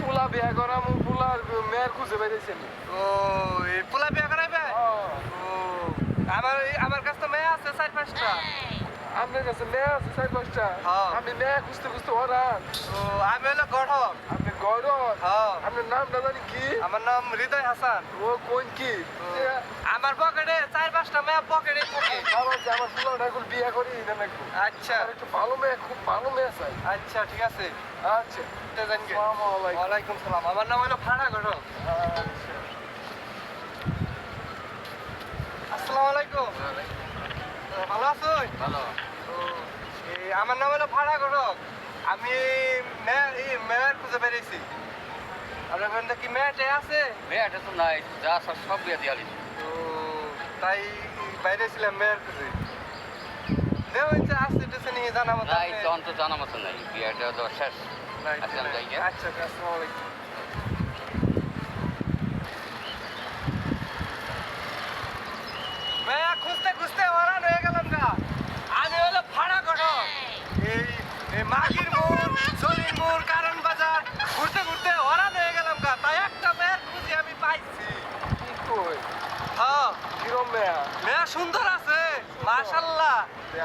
পোলা বিয়া করা মু পোলার মেয়ের খুঁজে বেরিয়েছি আমি। ও এই পোলা বিয়া করাইবে? ও আমার কাছে তো মেয়ে আছে 4-5টা। আপনার কাছে মেয়ে আছে 4-5টা? হ্যাঁ। আমি মেয়ে খুঁজতে খুঁজতে ওরান। ও আমি হলো গঠক। আপনি গৌরব? হ্যাঁ। আপনার নামটা জানি কি? আমার নাম হৃদয় হাসান। ও কোন কি? আমার পকেটে 4-5টা মেয়ে পকেটে থাকে। ভালো আছে, আমার পোলাটা এখন বিয়ে করি না নাকি? আচ্ছা আমার একটু ভালো মেয়ে, খুব ভালো মেয়ে চাই। আচ্ছা ঠিক আছে। আচ্ছা, জানকে আসসালামু আলাইকুম। ওয়ালাইকুম সালাম। আমার নাম হলো ফাড়া গঠক। আচ্ছা। আসসালামু আলাইকুম। ভালো আছো? ভালো। আমার নাম হলো ফাড়া গঠক। আমি মেয়ের খুঁজে বেরিয়েছি। আপনার ঘরে কি মেয়েটে আছে? মেয়েটা তো নাই, যা সব বিয়ে দিয়ে আলিস। তো তাই বাইরে ছিলাম মেয়ের খুঁজে। হচ্ছে আসতে টেসে নিয়ে জানা মতো নাই তখন তো জানা মতো নাই, বিয়েটা তো শেষ। আসলাম যাই গিয়া। আচ্ছা আসসালামু আলাইকুম। মেয়া খুঁজতে খুঁজতে ওরান হয়ে গেলাম গা। আমি হলো ফাড়া গঠক। এই মাগির মোড়, জলির মোড়, কারণ বাজার ঘুরতে ঘুরতে ওরান হয়ে গেলাম গা। তাই একটা মেয়ের খুঁজে আমি পাইছি। কি কই? হ্যাঁ কিরম মেয়া? মেয়া সুন্দর আছে মাশাআল্লাহ।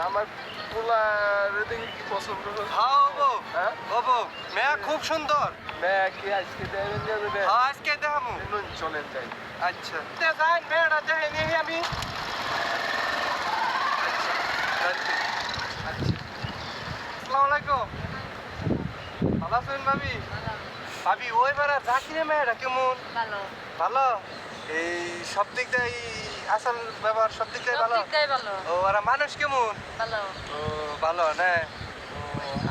আমার পোলার দেখি কি পছন্দ হলো? হ্যাঁ ওবো হ্যাঁ? ওবো মেয়া খুব সুন্দর। মেয়া কি আজকে দেবেন যাবে? হ্যাঁ আজকে দেখামু। চলেন যাই। আচ্ছা যাই মেয়েটা দেখে নিয়ে আমি। আচ্ছা আচ্ছা আসসালামু আলাইকুম। ভালো আছেন ভাবি? ভাবি ওই বেড়া জাকিরে মেয়েটা কেমন? ভালো ভালো। এই সব দিক দিয়ে আসল ব্যবহার সব দিক দিয়ে সব ভালো। দিক দিয়ে ভালো ও আর মানুষ কেমন? ভালো ও ভালো না? ও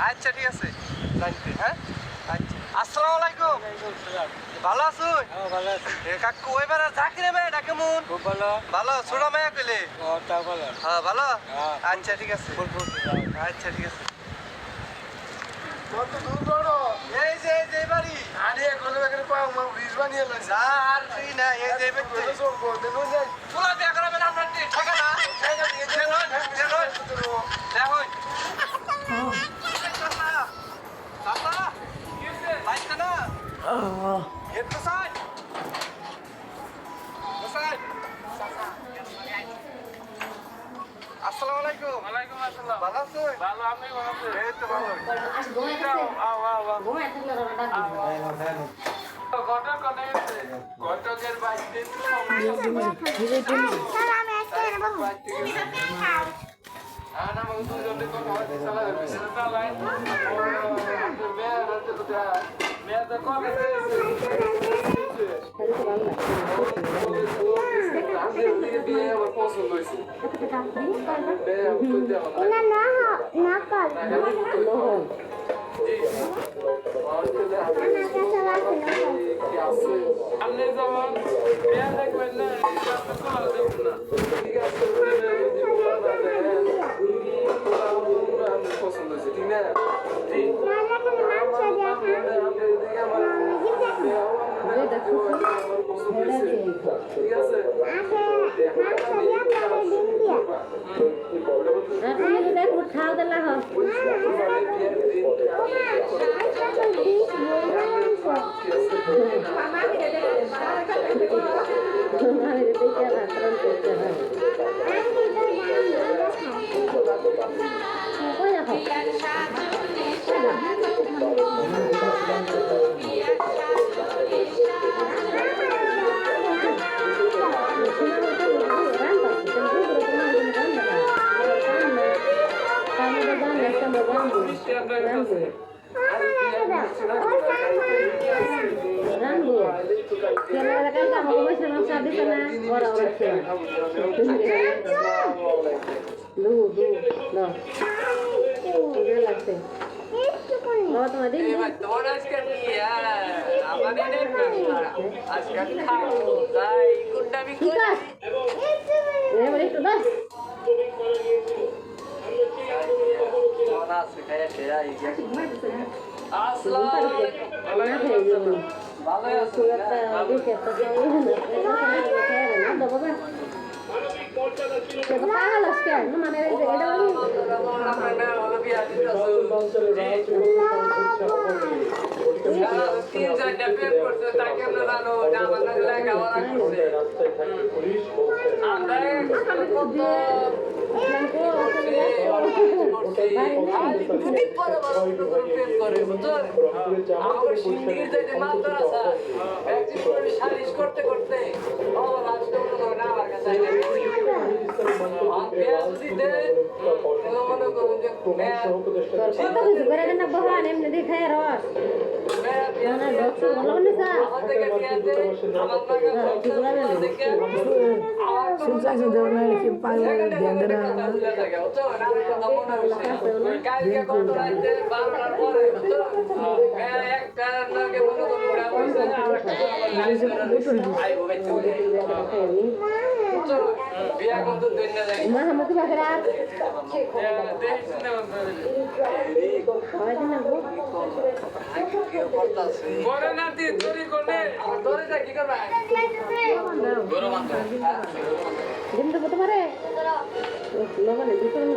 আচ্ছা ঠিক আছে জানতে। হ্যাঁ আচ্ছা আসসালামু আলাইকুম। ভালো আছো? ভালো আছি। এ কাকু ওই বেড়া জাকিরে মেয়েটা কেমন? খুব ভালো। ভালো ছোট মেয়ে কইলে? তা ভালো। হ্যাঁ ভালো। হ্যাঁ। আচ্ছা ঠিক আছে আচ্ছা ঠিক আছে। কত দূর বড়? এই যে বাড়ি আরে এখন এখানে পাও মা ব্রিজ বানিয়ে লাইছে। না আর তুই না এই যে ব্যক্তি এটা চলবো, দেনো যাই। পোলা বিয়া করাবেন আপনার ঠেকা না আসসালামু আলাইকুম। ওয়ালাইকুম আসসালাম। ভালো আছো? ভালো, আপনি ভালো আছেন? এই তো ভালো। ঘটক কোথায় গেছে? ঘটকের বাড়িতে পছন্দ হয়েছে। আপনি যেমন বিয়ে দেখবেন না, আপনি তোলা দেখবেন না, ঠিক আছে? পছন্দ হয়েছে, ঠিক না? ঠিক আছে? খাওয়া দাওয়া হোক 3-4টা প্রেম করছে তা কেমনে জানো যে আমার কাছে লেখা ওরা করছে আমরা কত দুদিন পরে প্রেম করে বুঝছো আমার সিন্ডিকেট যে মাত্রা আছে একদিন করে সালিশ করতে করতে ও লাস্টে মনে আমার কাছে মনে করুন যে কত কিছু করে না ভগবান এমনি দেখায় রস না ডক্টর ভালো না স্যার আমার থেকে টিয়াতে আমার থেকে सुनता से दौड़ना है कि पागल ध्यान देना কালকে কত রাইতে 12টার পরে একটা নাকে মনে করুন ওরা হইছে বিয়া করতে দিন না যাই মা আমাকে বাকরা দেখ না হয় না গো পরে না তুই চুরি করলে ধরে কি করবে গরু মাত্র ডিম দেবো তোমারে লবণে দিতে না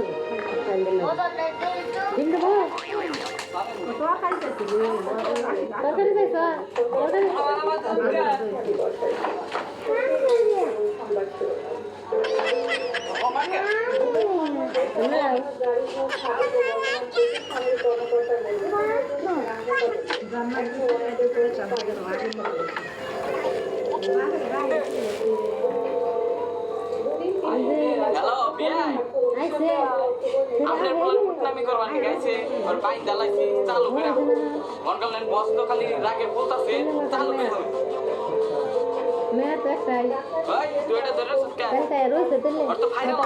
খাইলে না ডিম দেবো তরকারি চাইছ তরকারি হ্যালো বিয়াই আইছে আপনি পোলা কুটনামি করবার নিয়ে গেছে আর বাইক জ্বালাইছি চালু করে বনগালেন বস তো খালি রাগে বলতাছে চালু করে মেয়ে তো একটাই ভাই তুই এটা ধরে সুটকা একটা রয়েছে তেলে আর তো ফাইনাল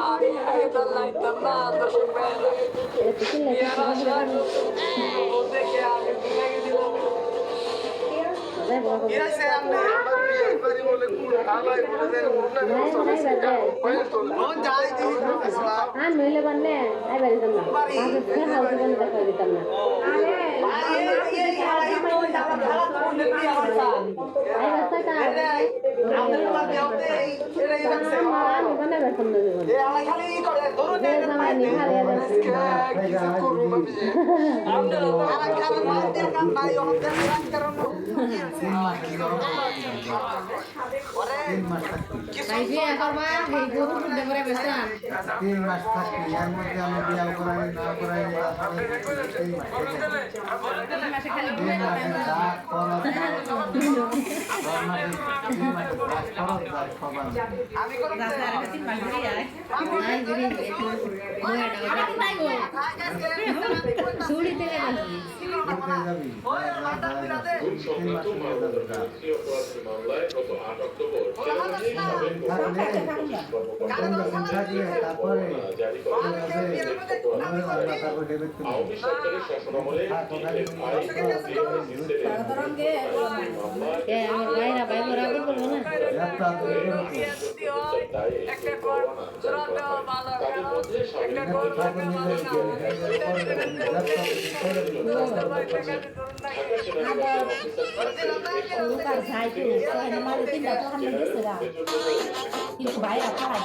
আমি তো লাইতাম না দর্শক ভাইরা এটা কিনলে দেখে আমি ভুলে দিলাম যাই বাবা ইরাসে আমনে আমার বিয়ে করি বলে কোন আলাই বলে দেন মুন্না মন যাই দি আসসালাম হ্যাঁ নইলে বানলে আই বাড়ি যাম না আগে ফের হাউস বন্ধ দেখা দিতাম না আই রাস্তা কা আমি বানা বেসম না জীবন যে জামাই নিহারে भाई जी এখন মা এই গরু ফুটে করে বেসান 3 মাস থাকি এর মধ্যে আমি বিয়া করাই না করাই মাসে খালি 3 মাসে যা খরচ আমি কোন আই গরি ছুড়ি থেকে আসি তারপরে আওয়ামী সরকারের শাসনামলে কে আমার ভাইরা ভাই বড় আগে বলবো না একটা কর জোড়া দেওয়া ভালো একটা কর ভালো ঢাকা যাইতে সবাই মাঝে তিনটা তো আমরা গেছে কিন্তু ভাইরা খাই